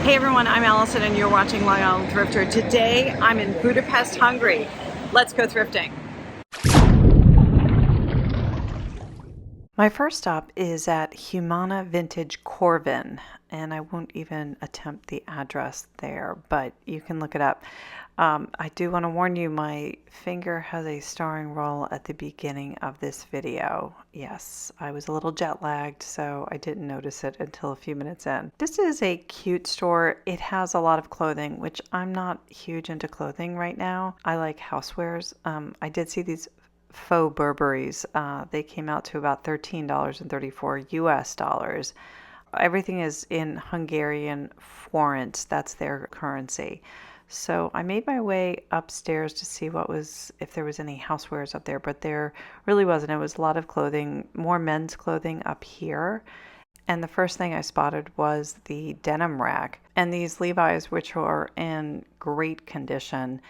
Hey everyone, I'm Allison and you're watching Long Island Thrifter. Today I'm in Budapest, Hungary. Let's go thrifting. My first stop is at Humana Vintage Corvin, and I won't even attempt the address there, but you can look it up. I do want to warn you, my finger has a starring role at the beginning of this video. Yes, I was a little jet lagged, so I didn't notice it until a few minutes in. This is a cute store. It has a lot of clothing, which I'm not huge into clothing right now. I like housewares. I did see these faux Burberrys. They came out to about $13.34 US dollars. Everything is in Hungarian forints. That's their currency. So I made my way upstairs to see if there was any housewares up there, but there really wasn't. It was a lot of clothing, more men's clothing up here. And the first thing I spotted was the denim rack and these Levi's, which are in great condition.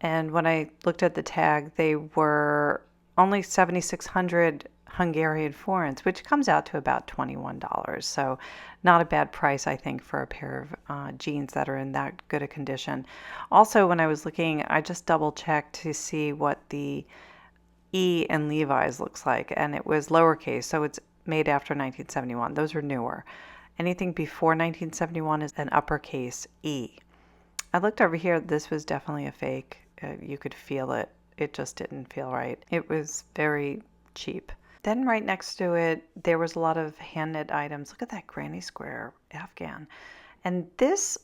And when I looked at the tag, they were only 7,600 Hungarian forints, which comes out to about $21. So not a bad price, I think, for a pair of jeans that are in that good a condition. Also, when I was looking, I just double checked to see what the E in Levi's looks like, and it was lowercase, so it's made after 1971. Those are newer. Anything before 1971 is an uppercase E. I looked over here. This was definitely a fake. You could feel it. It just didn't feel right. It was very cheap. Then right next to it, there was a lot of hand knit items. Look at that granny square Afghan. And this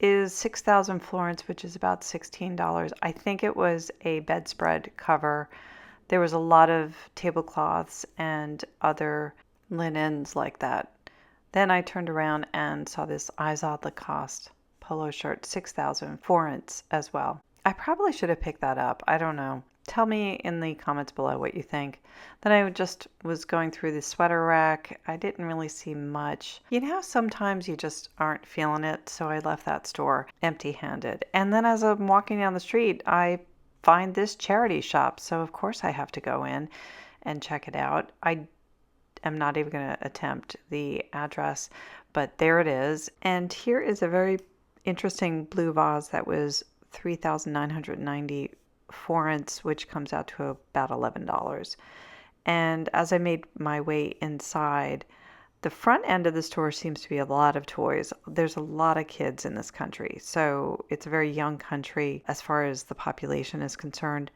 is 6,000 florins, which is about $16. I think it was a bedspread cover. There was a lot of tablecloths and other linens like that. Then I turned around and saw this Izod Lacoste polo shirt, 6,000 forints as well. I probably should have picked that up. I don't know. Tell me in the comments below what you think. Then I just was going through the sweater rack. I didn't really see much. You know, sometimes you just aren't feeling it, so I left that store empty-handed. And then as I'm walking down the street, I find this charity shop, so of course I have to go in and check it out. I am not even going to attempt the address, but there it is. And here is a very interesting blue vase that was 3,990 forints, which comes out to about $11. And as I made my way inside, the front end of the store seems to be a lot of toys. There's a lot of kids in this country, so it's a very young country as far as the population is concerned.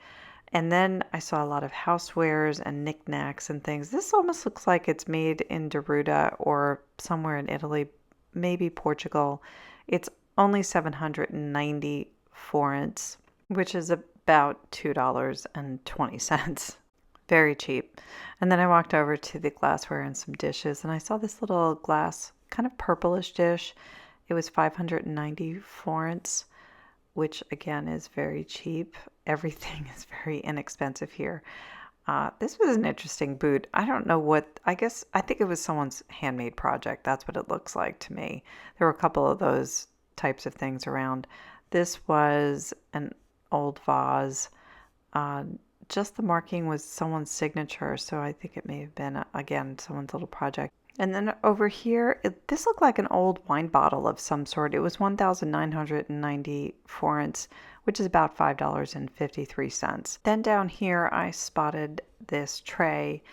And then I saw a lot of housewares and knickknacks and things. This almost looks like it's made in Deruta or somewhere in Italy, maybe Portugal. It's only 790 forints, which is about $2.20. Very cheap. And then I walked over to the glassware and some dishes, and I saw this little glass, kind of purplish dish. It was 590 forints, which again is very cheap. Everything is very inexpensive here. This was an interesting boot. I don't know I think it was someone's handmade project. That's what it looks like to me. There were a couple of those types of things around. This was an old vase. Just the marking was someone's signature, so I think it may have been, again, someone's little project. And then over here, this looked like an old wine bottle of some sort. It was 1,990 forints, which is about $5.53. Then down here, I spotted this tray,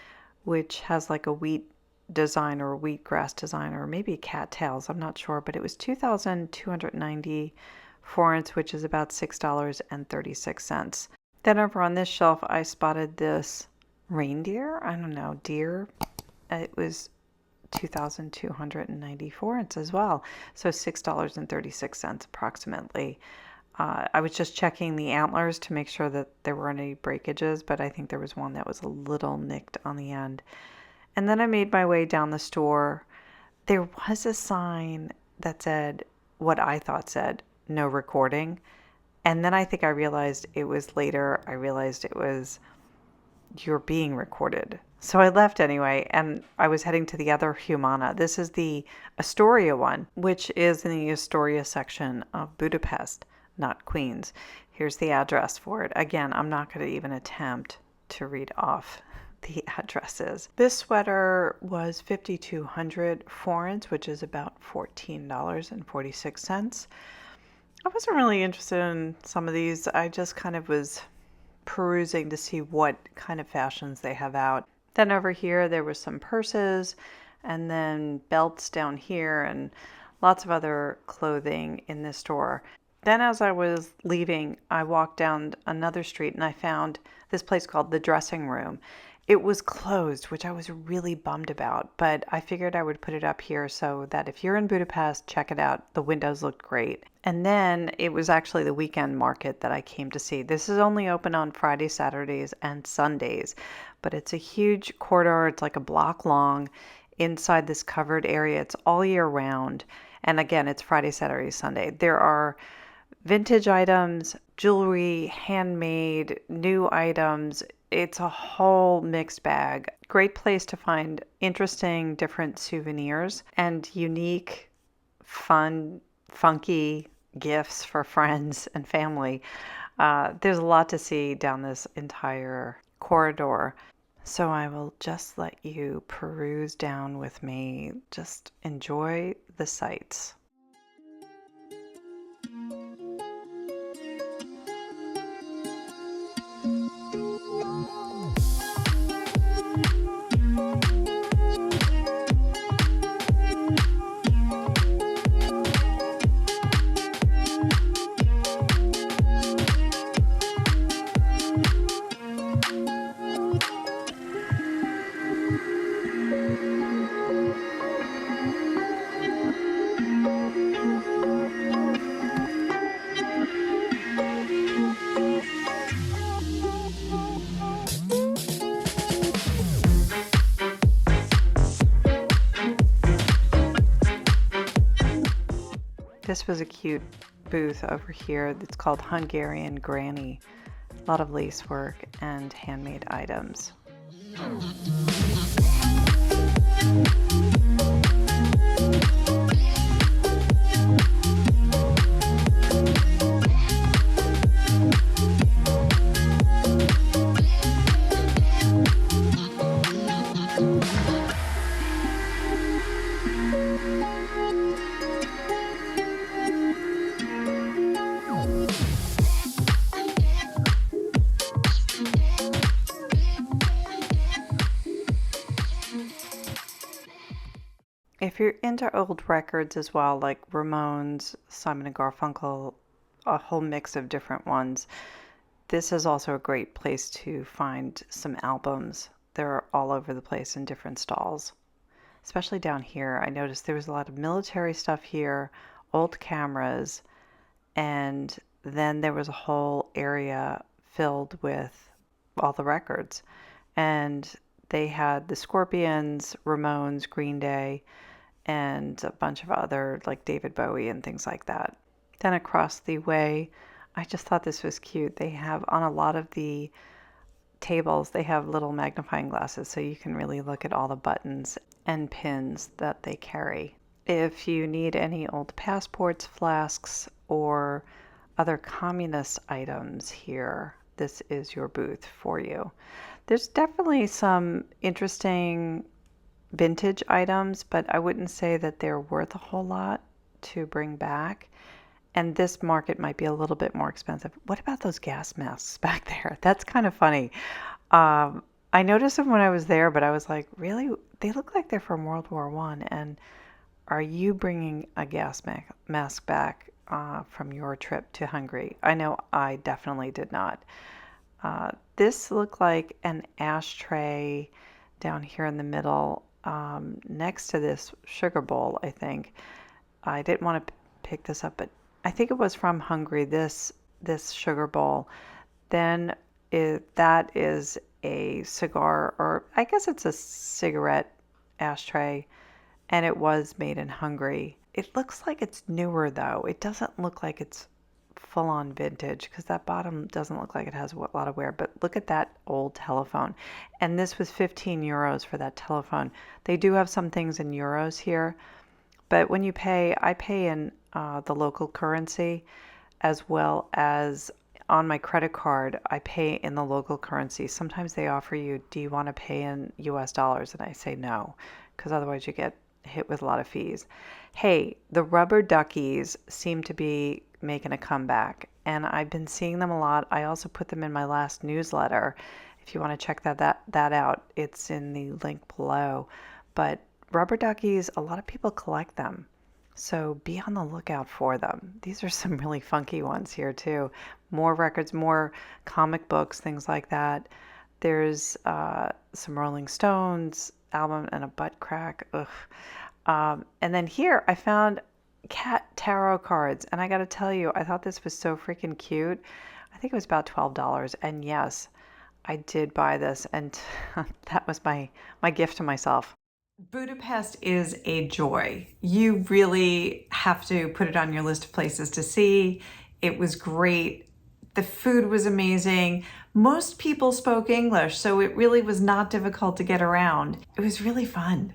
which has like a wheat design or a wheatgrass design, or maybe cattails, I'm not sure, but it was 2,290 forints, which is about $6.36. Then over on this shelf, I spotted this reindeer, I don't know, deer. It was 2,290 forints as well, so $6.36 approximately. I was just checking the antlers to make sure that there weren't any breakages, but I think there was one that was a little nicked on the end. And then I made my way down the store. There was a sign that said, what I thought said, no recording. And then I think I realized it was you're being recorded. So I left anyway, and I was heading to the other Humana. This is the Astoria one, which is in the Astoria section of Budapest, not Queens. Here's the address for it. Again, I'm not going to even attempt to read off the address is. This sweater was 5,200 forints, which is about $14.46. I wasn't really interested in some of these. I just kind of was perusing to see what kind of fashions they have out. Then over here there were some purses and then belts down here and lots of other clothing in this store. Then as I was leaving, I walked down another street and I found this place called The Dressing Room. It was closed, which I was really bummed about, but I figured I would put it up here so that if you're in Budapest, check it out. The windows looked great. And then it was actually the weekend market that I came to see. This is only open on Fridays, Saturdays, and Sundays, but it's a huge corridor. It's like a block long inside this covered area. It's all year round. And again, it's Friday, Saturday, Sunday. There are vintage items, jewelry, handmade, new items. It's a whole mixed bag. Great place to find interesting, different souvenirs and unique, fun, funky gifts for friends and family. There's a lot to see down this entire corridor. So I will just let you peruse down with me. Just enjoy the sights. This was a cute booth over here that's called Hungarian Granny. A lot of lace work and handmade items. If you're into old records as well, like Ramones, Simon and Garfunkel, a whole mix of different ones, this is also a great place to find some albums. They're all over the place in different stalls. Especially down here, I noticed there was a lot of military stuff here, old cameras, and then there was a whole area filled with all the records. And they had the Scorpions, Ramones, Green Day, and a bunch of other, like David Bowie and things like that. Then across the way, I just thought this was cute. They have on a lot of the tables, they have little magnifying glasses so you can really look at all the buttons and pins that they carry. If you need any old passports, flasks, or other communist items here, this is your booth for you. There's definitely some interesting vintage items, but I wouldn't say that they're worth a whole lot to bring back. And this market might be a little bit more expensive. What about those gas masks back there? That's kind of funny. I noticed them when I was there, but I was like, really? They look like they're from World War I. And are you bringing a gas mask back from your trip to Hungary? I know I definitely did not. This looked like an ashtray down here in the middle, next to this sugar bowl, I think. I didn't want to pick this up, but I think it was from Hungary, this sugar bowl. Then that is a cigar, or I guess it's a cigarette ashtray, and it was made in Hungary. It looks like it's newer though. It doesn't look like it's full-on vintage because that bottom doesn't look like it has a lot of wear. But look at that old telephone. And this was 15 euros for that telephone. They do have some things in euros here, but when you pay, I pay in the local currency as well as on my credit card, I pay in the local currency. Sometimes they offer you, do you want to pay in US dollars? And I say no, because otherwise you get hit with a lot of fees. Hey, the rubber duckies seem to be making a comeback, and I've been seeing them a lot. I also put them in my last newsletter. If you want to check that out, it's in the link below. But rubber duckies, a lot of people collect them. So be on the lookout for them. These are some really funky ones here too. More records, more comic books, things like that. There's some Rolling Stones album and a butt crack. Ugh. And then here I found cat tarot cards. And I got to tell you, I thought this was so freaking cute. I think it was about $12. And yes, I did buy this. And that was my gift to myself. Budapest is a joy. You really have to put it on your list of places to see. It was great. The food was amazing. Most people spoke English, so it really was not difficult to get around. It was really fun,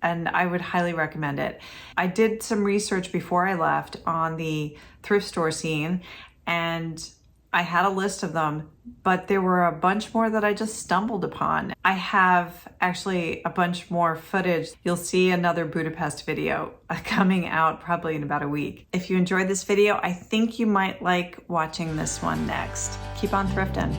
and I would highly recommend it. I did some research before I left on the thrift store scene, and I had a list of them, but there were a bunch more that I just stumbled upon. I have actually a bunch more footage. You'll see another Budapest video coming out probably in about a week. If you enjoyed this video, I think you might like watching this one next. Keep on thrifting.